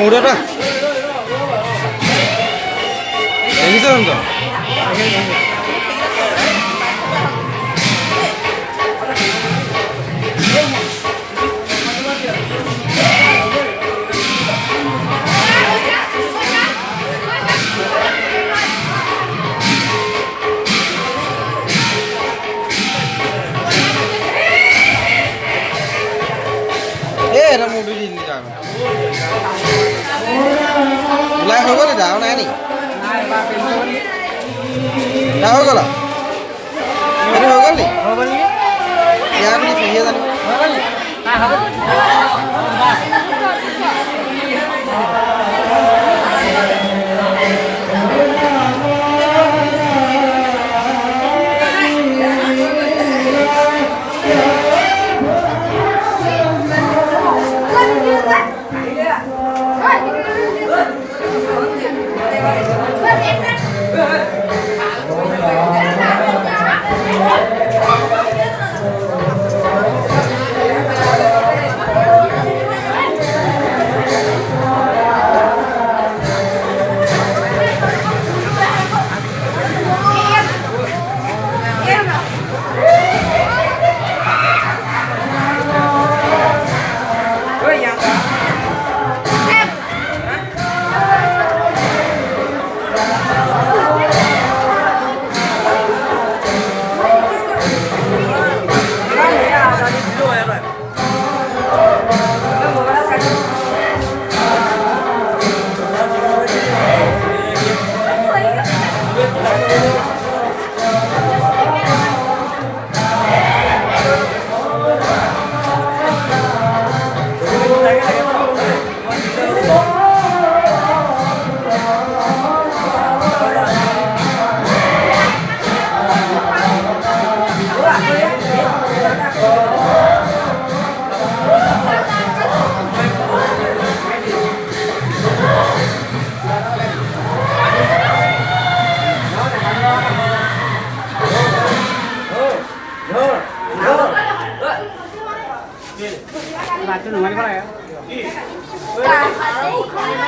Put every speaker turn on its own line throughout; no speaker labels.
udah dah. Yang bisa enggak? এটা movie দিন যাবে ওলাই হৈ গ'ল এতিয়া আৰু নাই নি এটা হৈ গ'ল এইটো হৈ গ'ল নি ইয়াৰ বুলি ফিৰিয়ে জানিব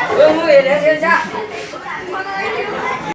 Ơ, người để xem ra.